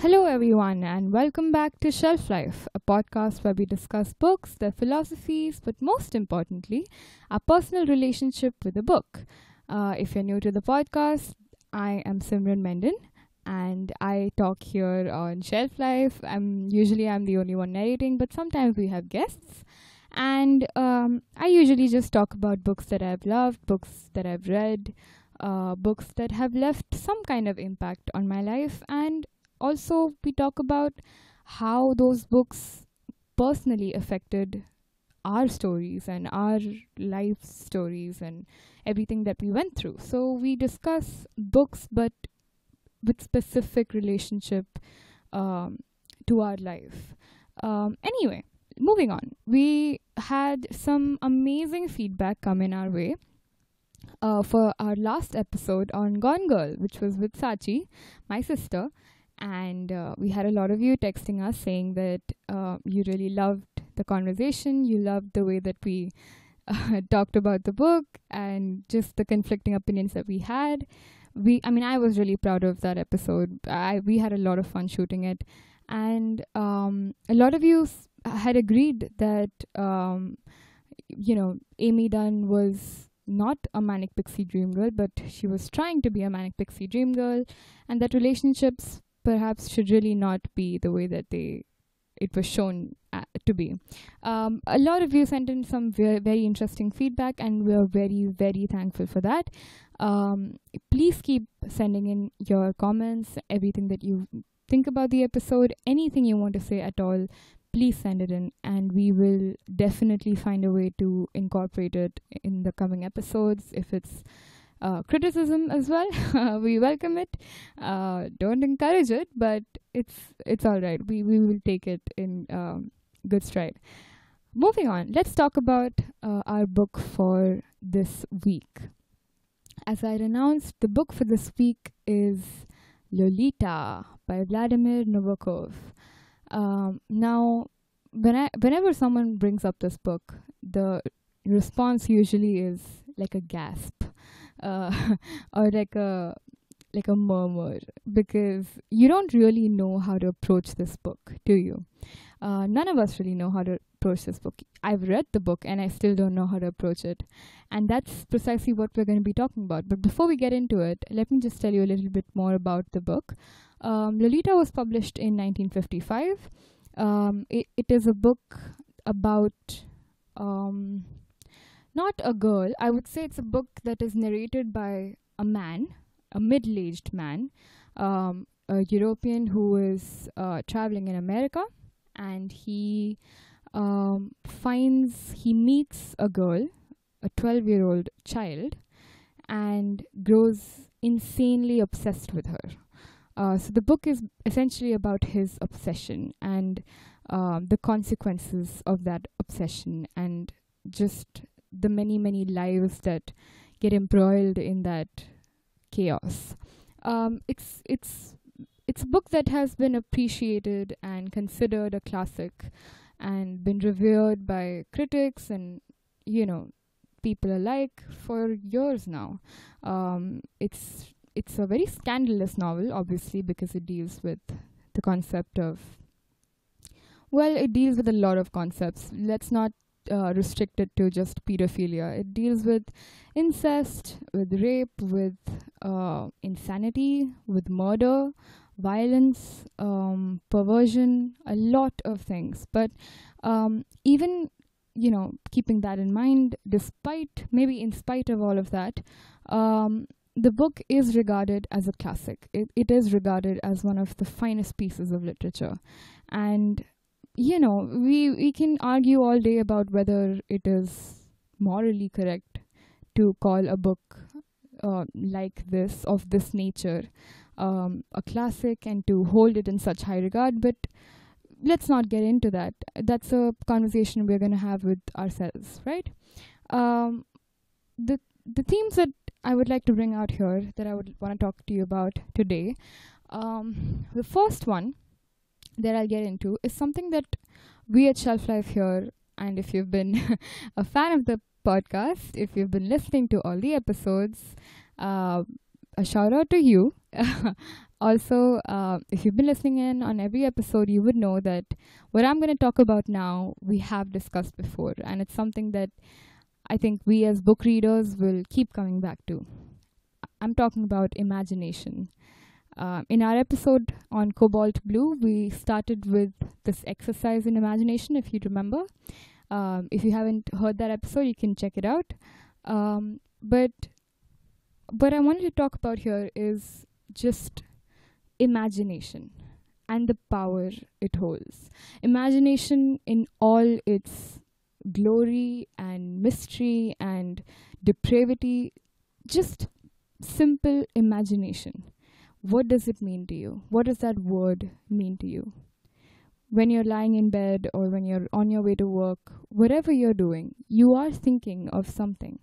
Hello, everyone, and welcome back to Shelf Life, a podcast where we discuss books, their philosophies, but most importantly, our personal relationship with a book. If you're new to the podcast, I am Simran Mendon, and I talk here on Shelf Life. I'm the only one narrating, but sometimes we have guests. And I usually just talk about books that I've loved, books that I've read, books that have left some kind of impact on my life, and also we talk about how those books personally affected our stories and our life stories and everything that we went through. So we discuss books, but with specific relationship to our life. Anyway, moving on. We had some amazing feedback come in our way for our last episode on Gone Girl, which was with Saachi, my sister. And we had a lot of you texting us saying that you really loved the conversation, you loved the way that we talked about the book and just the conflicting opinions that we had. I was really proud of that episode. We had a lot of fun shooting it. And a lot of you had agreed that, Amy Dunn was not a manic pixie dream girl, but she was trying to be a manic pixie dream girl, and that relationships perhaps should really not be the way that it was shown to be. A lot of you sent in some very interesting feedback, and we're very, very thankful for that. Please keep sending in your comments, everything that you think about the episode, anything you want to say at all. Please send it in, and we will definitely find a way to incorporate it in the coming episodes. If it's criticism as well, we welcome it. Don't encourage it, but it's all right. We will take it in good stride. Moving on, let's talk about our book for this week. As I announced, the book for this week is Lolita by Vladimir Nabokov. Now, whenever someone brings up this book, the response usually is like a gasp. Or like a murmur, because you don't really know how to approach this book, do you? None of us really know how to approach this book. I've read the book and I still don't know how to approach it, and that's precisely what we're going to be talking about. But before we get into it, let me just tell you a little bit more about the book. Lolita was published in 1955. It is a book about not a girl. I would say it's a book that is narrated by a man, a middle-aged man, a European who is traveling in America, and he meets a girl, a 12-year-old child, and grows insanely obsessed with her. So the book is essentially about his obsession and the consequences of that obsession, and just the many, many lives that get embroiled in that chaos. It's a book that has been appreciated and considered a classic and been revered by critics and, people alike for years now. It's a very scandalous novel, obviously, because it deals with the concept of, it deals with a lot of concepts. Let's not restrict it to just pedophilia. It deals with incest, with rape, with insanity, with murder, violence, perversion, a lot of things. But even, keeping that in mind, in spite of all of that, the book is regarded as a classic. It is regarded as one of the finest pieces of literature. And we can argue all day about whether it is morally correct to call a book like this, of this nature, a classic, and to hold it in such high regard. But let's not get into that. That's a conversation we're going to have with ourselves, right? The themes that I would like to bring out here, that I would want to talk to you about today, the first one that I'll get into is something that we at Shelf Life here, and if you've been a fan of the podcast, if you've been listening to all the episodes, a shout out to you. Also, if you've been listening in on every episode, you would know that what I'm going to talk about now, we have discussed before, and it's something that I think we as book readers will keep coming back to. I'm talking about imagination. In our episode on Cobalt Blue, we started with this exercise in imagination, if you remember. If you haven't heard that episode, you can check it out. But what I wanted to talk about here is just imagination and the power it holds. Imagination in all its glory and mystery and depravity, just simple imagination. What does it mean to you? What does that word mean to you? When you're lying in bed or when you're on your way to work, whatever you're doing, you are thinking of something.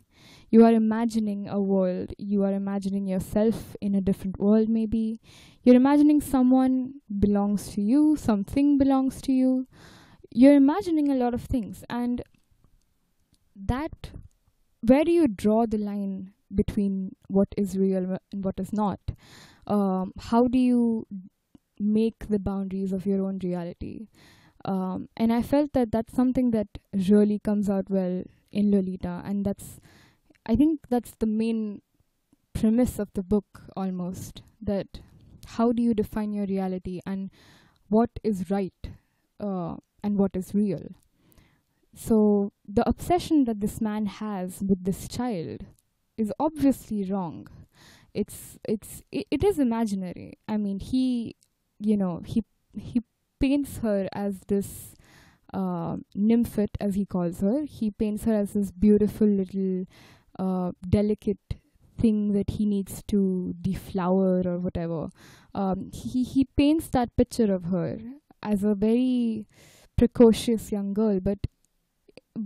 You are imagining a world. You are imagining yourself in a different world, maybe. You're imagining someone belongs to you, something belongs to you. You're imagining a lot of things. And that, where do you draw the line between what is real and what is not? How do you make the boundaries of your own reality? And I felt that that's something that really comes out well in Lolita, and I think that's the main premise of the book almost, that how do you define your reality and what is right and what is real. So the obsession that this man has with this child is obviously wrong. It is imaginary. I mean, he paints her as this nymphet, as he calls her. He paints her as this beautiful little delicate thing that he needs to deflower or whatever. He paints that picture of her as a very precocious young girl, but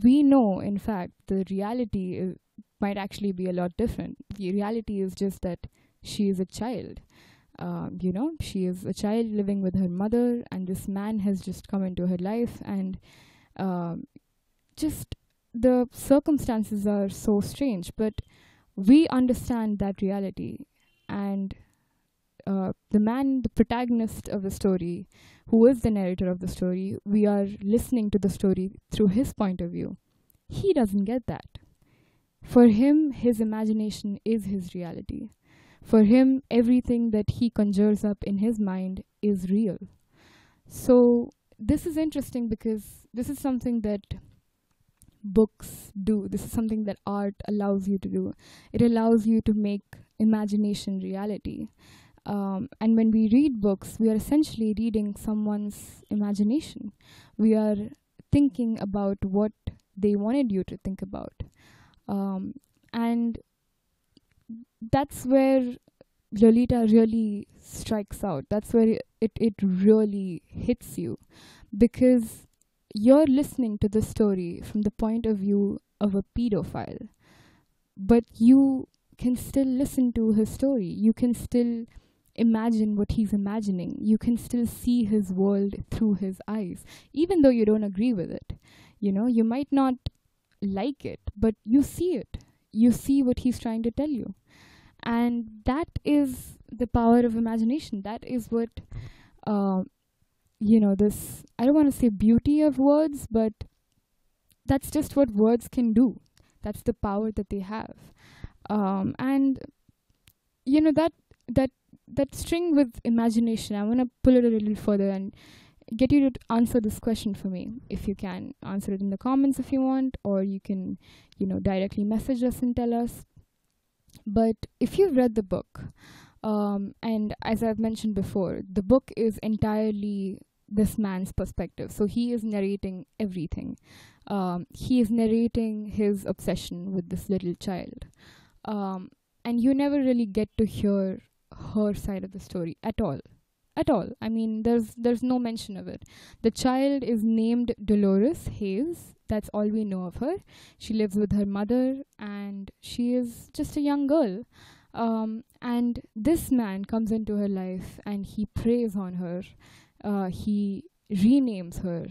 we know, in fact, the reality might actually be a lot different. The reality is just that she is a child. She is a child living with her mother, and this man has just come into her life, and just the circumstances are so strange, but we understand that reality. And the protagonist of the story, who is the narrator of the story, we are listening to the story through his point of view. He doesn't get that. For him, his imagination is his reality. For him, everything that he conjures up in his mind is real. So this is interesting because this is something that books do. This is something that art allows you to do. It allows you to make imagination reality. And when we read books, we are essentially reading someone's imagination. We are thinking about what they wanted you to think about. And that's where Lolita really strikes out. That's where it really hits you, because you're listening to the story from the point of view of a pedophile, but you can still listen to his story. You can still imagine what he's imagining. You can still see his world through his eyes, even though you don't agree with it. You might not like it, but you see it. You see what he's trying to tell you. And that is the power of imagination. That is what, this, I don't want to say beauty of words, but that's just what words can do. That's the power that they have. And, that string with imagination, I want to pull it a little further and get you to answer this question for me. If you can answer it in the comments if you want, or you can, directly message us and tell us. But if you've read the book, and as I've mentioned before, the book is entirely this man's perspective. So he is narrating everything. He is narrating his obsession with this little child. And you never really get to hear her side of the story at all. I mean, there's no mention of it. The child is named Dolores Hayes. That's all we know of her. She lives with her mother, and she is just a young girl. And this man comes into her life, and he preys on her. He renames her,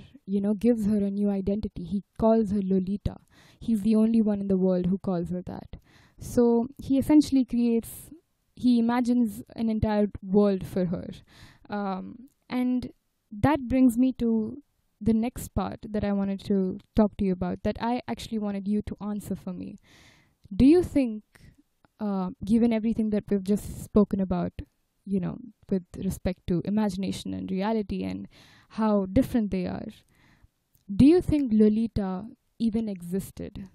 gives her a new identity. He calls her Lolita. He's the only one in the world who calls her that. So he essentially he imagines an entire world for her. And that brings me to the next part that I wanted to talk to you about, that I actually wanted you to answer for me. Do you think, given everything that we've just spoken about, with respect to imagination and reality and how different they are, do you think Lolita even existed?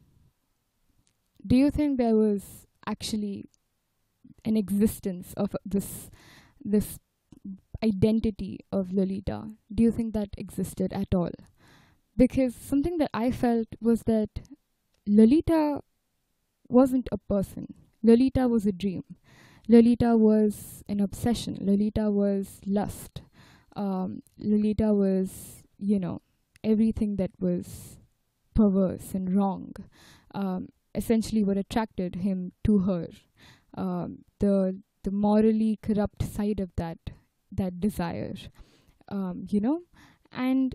Do you think there was actually an existence of this identity of Lolita? Do you think that existed at all? Because something that I felt was that Lolita wasn't a person. Lolita was a dream. Lolita was an obsession. Lolita was lust. Lolita was, everything that was perverse and wrong. Essentially what attracted him to her. The morally corrupt side of that desire. And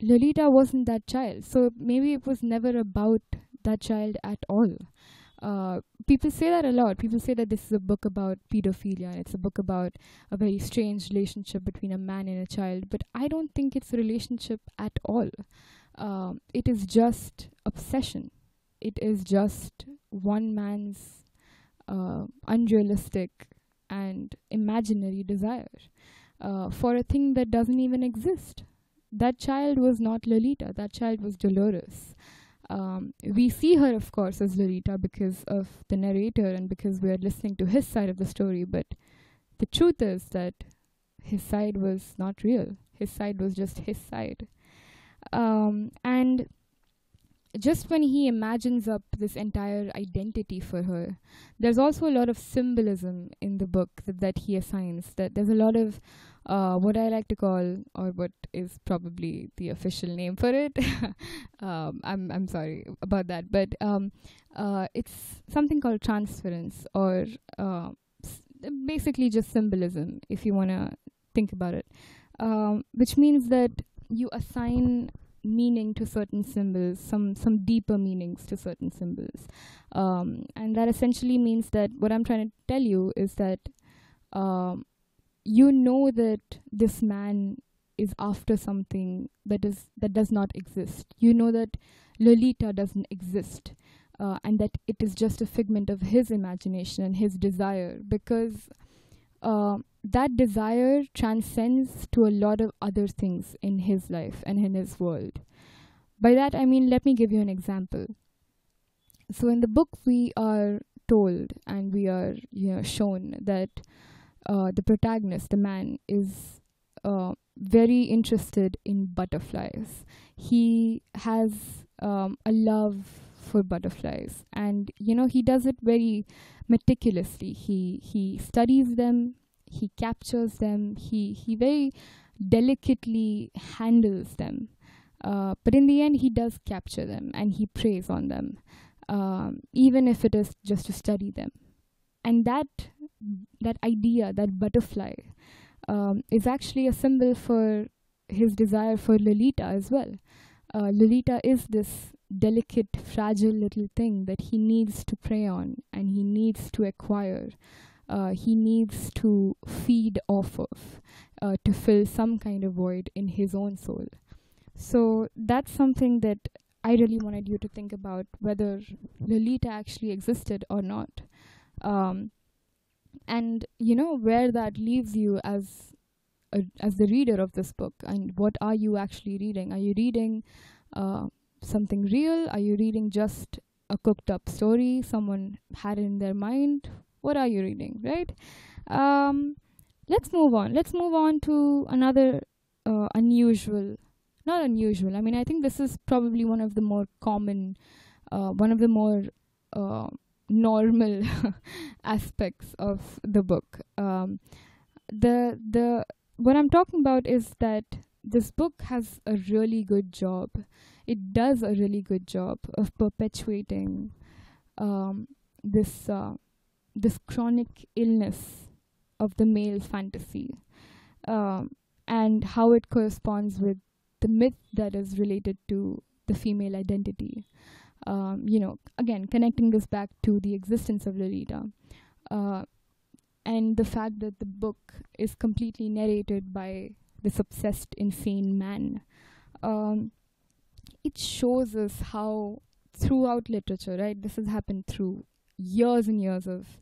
Lolita wasn't that child. So maybe it was never about that child at all. People say that a lot. People say that this is a book about pedophilia, and it's a book about a very strange relationship between a man and a child. But I don't think it's a relationship at all. It is just obsession. It is just one man's unrealistic and imaginary desire for a thing that doesn't even exist. That child was not Lolita. That child was Dolores. We see her, of course, as Lolita because of the narrator and because we are listening to his side of the story. But the truth is that his side was not real. His side was just his side. And just when he imagines up this entire identity for her, there's also a lot of symbolism in the book that he assigns. That there's a lot of what I like to call, or what is probably the official name for it. I'm sorry about that, but it's something called transference, or basically just symbolism, if you want to think about it, which means that you assign meaning to certain symbols, some deeper meanings to certain symbols, and that essentially means that what I'm trying to tell you is that that this man is after something that does not exist. You know that Lolita doesn't exist, and that it is just a figment of his imagination and his desire, because that desire transcends to a lot of other things in his life and in his world. By that I mean, let me give you an example. So in the book we are told, and we are shown that the protagonist, the man, is very interested in butterflies. He has a love for butterflies, and he does it very meticulously. He studies them, he captures them, he very delicately handles them, but in the end he does capture them, and he preys on them, even if it is just to study them. And that idea, that butterfly, is actually a symbol for his desire for Lolita as well. Lolita is this delicate, fragile little thing that he needs to prey on, and he needs to acquire. He needs to feed off of, to fill some kind of void in his own soul. So that's something that I really wanted you to think about, whether Lolita actually existed or not. And where that leaves you as the reader of this book, and what are you actually reading? Are you reading something real? Are you reading just a cooked up story someone had in their mind? What are you reading, right? Let's move on to another not unusual, I mean, I think this is probably one of the more common, one of the more normal aspects of the book. What I'm talking about is that this book has a really good job. It does a really good job of perpetuating this chronic illness of the male fantasy, and how it corresponds with the myth that is related to the female identity. Again, connecting this back to the existence of Lolita. and the fact that the book is completely narrated by this obsessed, insane man. Um, it shows us how throughout literature, right, this has happened through years and years of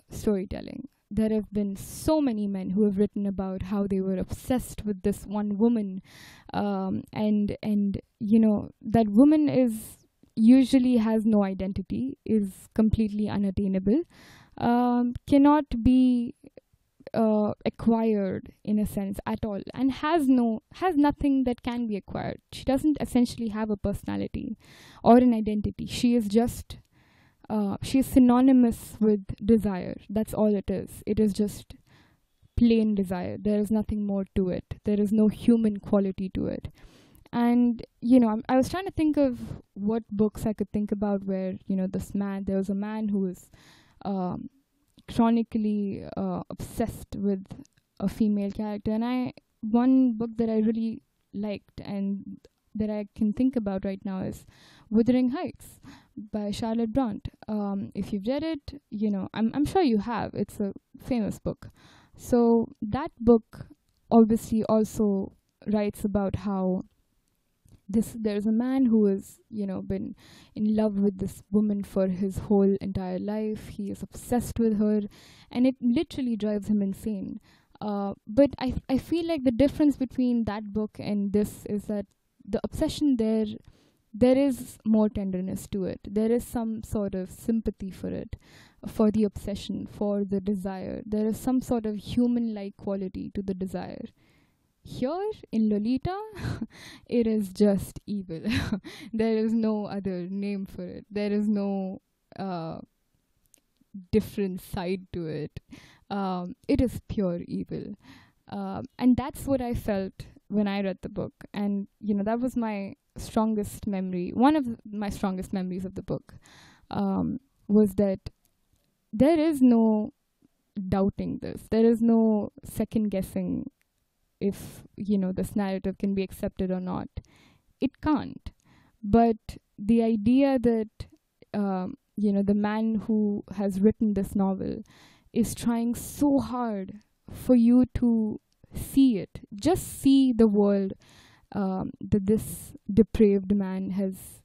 storytelling. There have been so many men who have written about how they were obsessed with this one woman, and that woman is usually has no identity, is completely unattainable, cannot be acquired in a sense at all, and has nothing that can be acquired. She doesn't essentially have a personality or an identity. She is just she is synonymous with desire. That's all it is. It is just plain desire. There is nothing more to it. There is no human quality to it. And I was trying to think of what books I could think about where there was a man who was chronically obsessed with a female character, and one book that I really liked and that I can think about right now is Wuthering Heights by Charlotte Bronte. If you've read it, I'm sure you have. It's a famous book. So that book obviously also writes about how there's a man who has been in love with this woman for his whole entire life. He is obsessed with her, and it literally drives him insane. But I feel like the difference between that book and this is that the obsession there is more tenderness to it. There is some sort of sympathy for it, for the obsession, for the desire. There is some sort of human-like quality to the desire. Here in Lolita, it is just evil. There is no other name for it. There is no different side to it. It is pure evil. And that's what I felt when I read the book. And, that was my strongest memory. One of my strongest memories of the book was that there is no doubting this. There is no second guessing if this narrative can be accepted or not. It can't. But the idea that the man who has written this novel is trying so hard for you to see it, just see the world that this depraved man has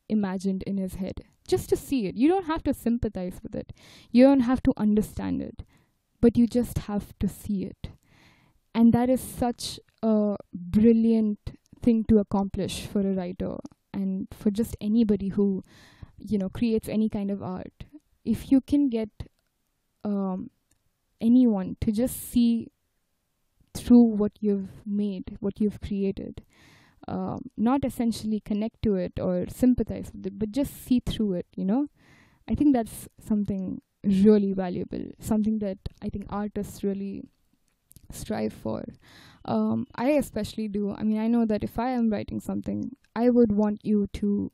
imagined in his head, just to see it. You don't have to sympathize with it, you don't have to understand it, but you just have to see it. And that is such a brilliant thing to accomplish for a writer and for just anybody who, creates any kind of art. If you can get anyone to just see through what you've made, what you've created, not essentially connect to it or sympathize with it, but just see through it, I think that's something really valuable, something that I think artists really strive for. I especially do. I mean, I know that if I am writing something, I would want you to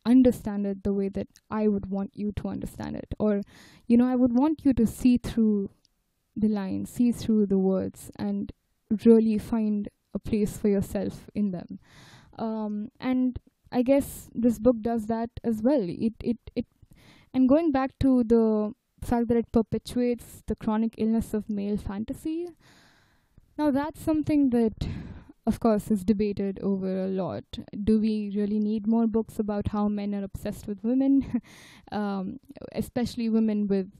understand it the way that I would want you to understand it. Or, I would want you to see through the lines, see through the words, and really find a place for yourself in them. And I guess this book does that as well. It and going back to the fact that it perpetuates the chronic illness of male fantasy. Now that's something that, of course, is debated over a lot. Do we really need more books about how men are obsessed with women? Especially women with,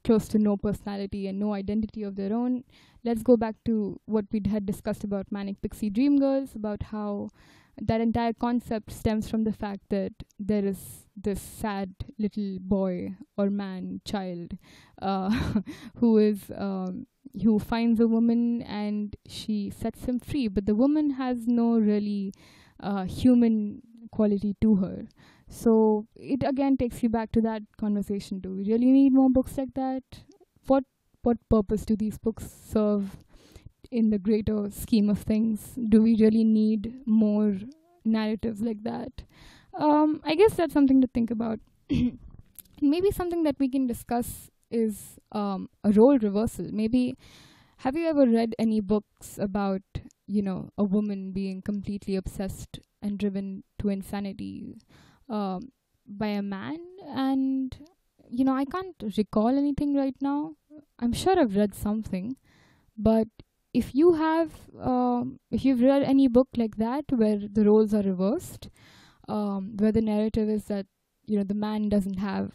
close to no personality and no identity of their own. Let's go back to what we had discussed about Manic Pixie Dream Girls, about how that entire concept stems from the fact that there is this sad little boy or man, child, who finds a woman and she sets him free, but the woman has no really human quality to her. So it again takes you back to that conversation. Do we really need more books like that? What purpose do these books serve in the greater scheme of things? Do we really need more narratives like that? I guess that's something to think about. Maybe something that we can discuss is a role reversal. Maybe, have you ever read any books about, a woman being completely obsessed and driven to insanity by a man? And, I can't recall anything right now. I'm sure I've read something, but if you've read any book like that where the roles are reversed, where the narrative is that the man doesn't have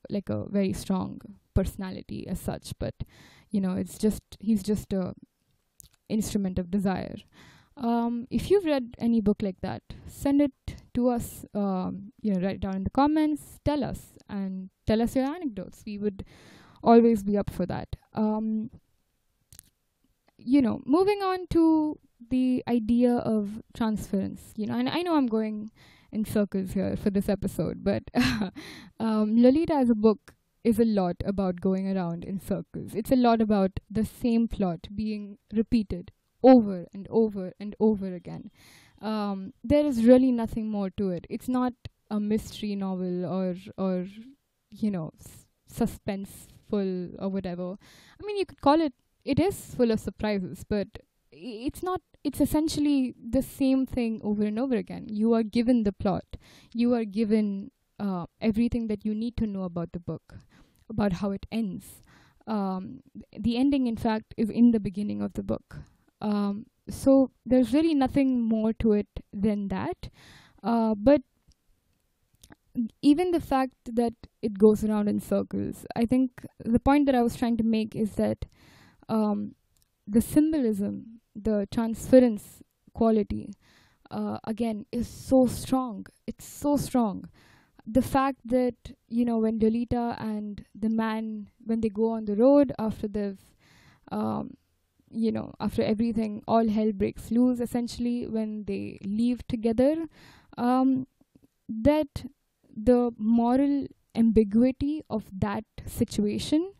like a very strong personality as such, but it's just he's just a instrument of desire. If you've read any book like that, send it to us. Write it down in the comments. Tell us and tell us your anecdotes. We would always be up for that. Moving on to the idea of transference. And I know I'm going in circles here for this episode, but Lolita as a book is a lot about going around in circles. It's a lot about the same plot being repeated over and over and over again. There is really nothing more to it. It's not a mystery novel or suspenseful or whatever. I mean, you could call it. It is full of surprises, but it's not. It's essentially the same thing over and over again. You are given the plot. You are given everything that you need to know about the book, about how it ends. The ending, in fact, is in the beginning of the book. So there's really nothing more to it than that. But even the fact that it goes around in circles, I think the point that I was trying to make is that the symbolism, the transference quality, again, is so strong. It's so strong. The fact that, when Lolita and the man, when they go on the road after they've, after everything, all hell breaks loose, essentially, when they leave together, that the moral ambiguity of that situation,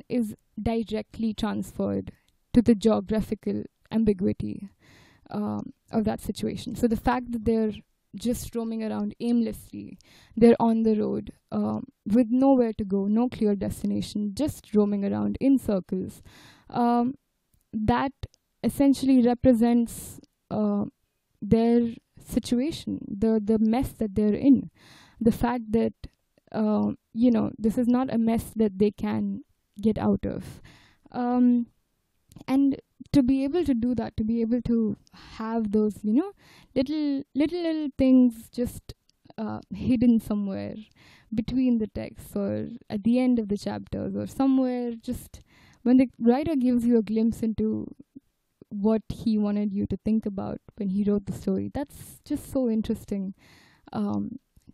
is directly transferred to the geographical ambiguity of that situation. So the fact that they're just roaming around aimlessly, they're on the road with nowhere to go, no clear destination, just roaming around in circles, that essentially represents their situation, the mess that they're in. The fact that this is not a mess that they can get out of. And to be able to do that, to be able to have those, little things just hidden somewhere between the texts or at the end of the chapters or somewhere, just when the writer gives you a glimpse into what he wanted you to think about when he wrote the story, that's just so interesting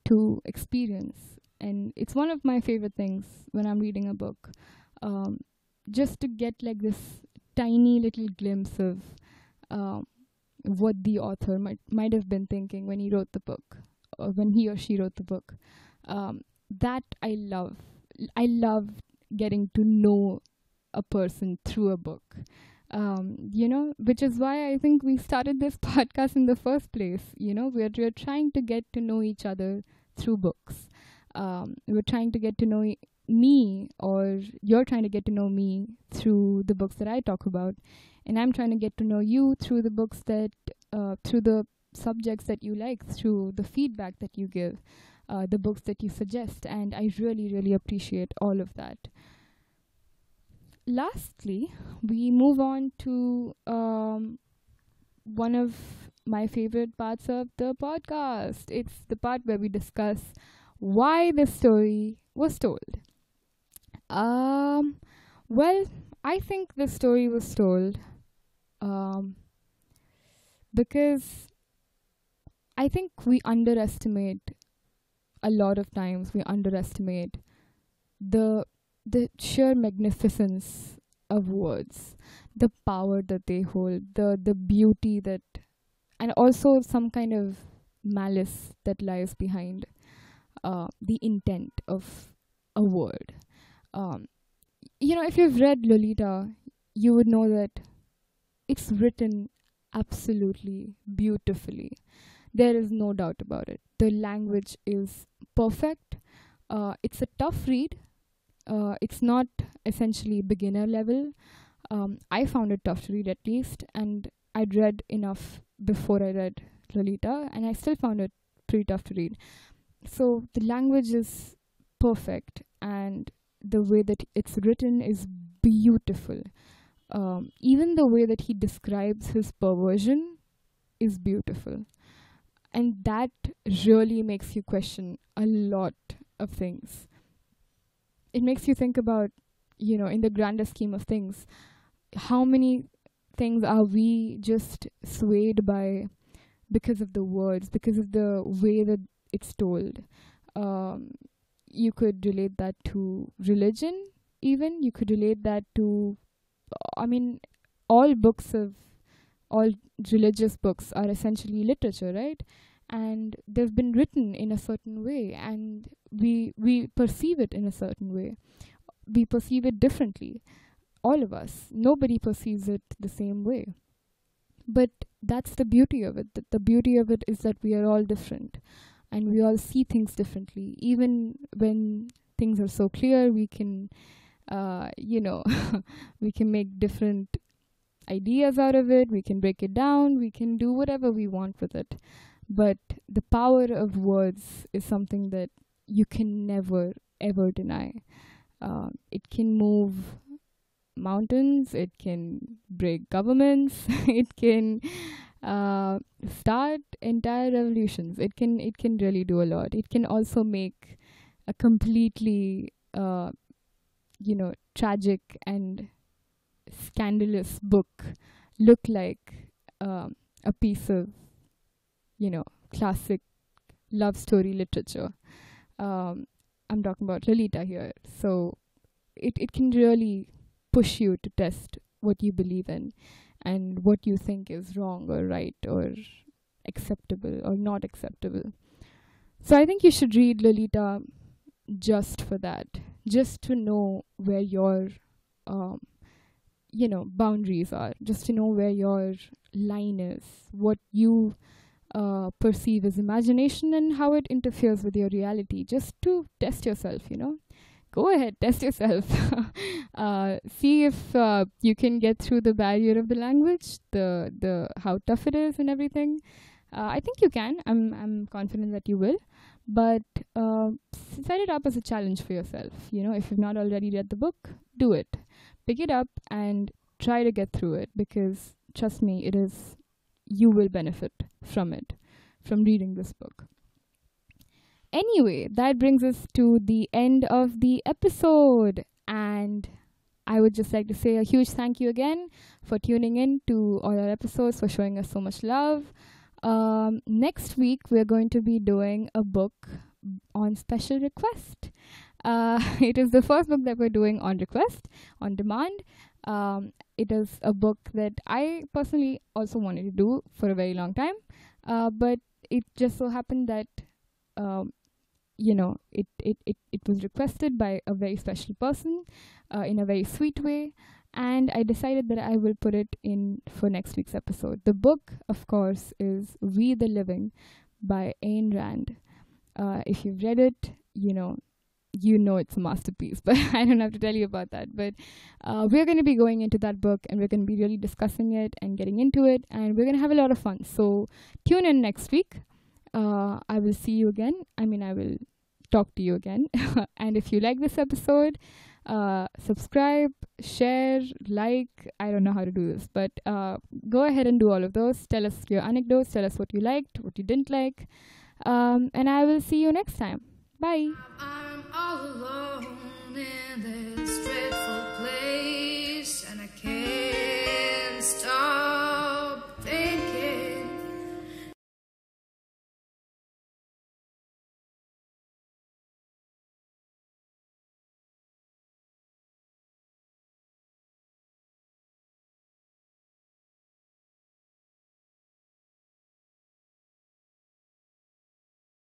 to experience. And it's one of my favorite things when I'm reading a book, just to get like this tiny little glimpse of what the author might have been thinking when he wrote the book, or when he or she wrote the book. That I love. I love getting to know a person through a book. Which is why I think we started this podcast in the first place. We're trying to get to know each other through books. We're trying to get to know me, or you're trying to get to know me through the books that I talk about, and I'm trying to get to know you through the books that, through the subjects that you like, through the feedback that you give, the books that you suggest, and I really, really appreciate all of that. Lastly, we move on to one of my favorite parts of the podcast. It's the part where we discuss why the story was told. Well, I think the story was told because I think a lot of times we underestimate the sheer magnificence of words, the power that they hold, the beauty that, and also some kind of malice that lies behind the intent of a word. If you've read Lolita, you would know that it's written absolutely beautifully. There is no doubt about it. The language is perfect. It's a tough read. It's not essentially beginner level. I found it tough to read, at least, and I'd read enough before I read Lolita, and I still found it pretty tough to read. So the language is perfect, and the way that it's written is beautiful. Even the way that he describes his perversion is beautiful. And that really makes you question a lot of things. It makes you think about, in the grander scheme of things, how many things are we just swayed by because of the words, because of the way that it's told. You could relate that to religion, even. You could relate that to, all all religious books are essentially literature, right? And they've been written in a certain way, and we perceive it in a certain way. We perceive it differently. All of us. Nobody perceives it the same way. But that's the beauty of it. The beauty of it is that we are all different, and we all see things differently. Even when things are so clear, we can, we can make different ideas out of it. We can break it down. We can do whatever we want with it. But the power of words is something that you can never, ever deny. It can move mountains, it can break governments, it can start entire revolutions. It can really do a lot. It can also make a completely tragic and scandalous book look like a piece of classic love story literature. I'm talking about Lolita here. So it can really push you to test what you believe in and what you think is wrong or right or acceptable or not acceptable. So I think you should read Lolita just for that, just to know where your boundaries are, just to know where your line is, what you perceive as imagination and how it interferes with your reality, just to test yourself. Go ahead, test yourself. See if you can get through the barrier of the language, the how tough it is and everything. I think you can. I'm confident that you will. But set it up as a challenge for yourself. If you've not already read the book, do it. Pick it up and try to get through it, because trust me, you will benefit from it, from reading this book. Anyway, that brings us to the end of the episode, and I would just like to say a huge thank you again for tuning in to all our episodes, for showing us so much love. Next week, we're going to be doing a book on special request. It is the first book that we're doing on request, on demand. It is a book that I personally also wanted to do for a very long time, but it just so happened that it was requested by a very special person in a very sweet way, and I decided that I will put it in for next week's episode. The book, of course, is We the Living by Ayn Rand. If you've read it, you know it's a masterpiece, but I don't have to tell you about that. But we're going to be going into that book, and we're going to be really discussing it and getting into it, and we're going to have a lot of fun. So tune in next week. I will see you again. I will talk to you again. And if you like this episode, subscribe, share, like. I don't know how to do this, but go ahead and do all of those. Tell us your anecdotes. Tell us what you liked, what you didn't like. And I will see you next time. Bye. I'm all alone in this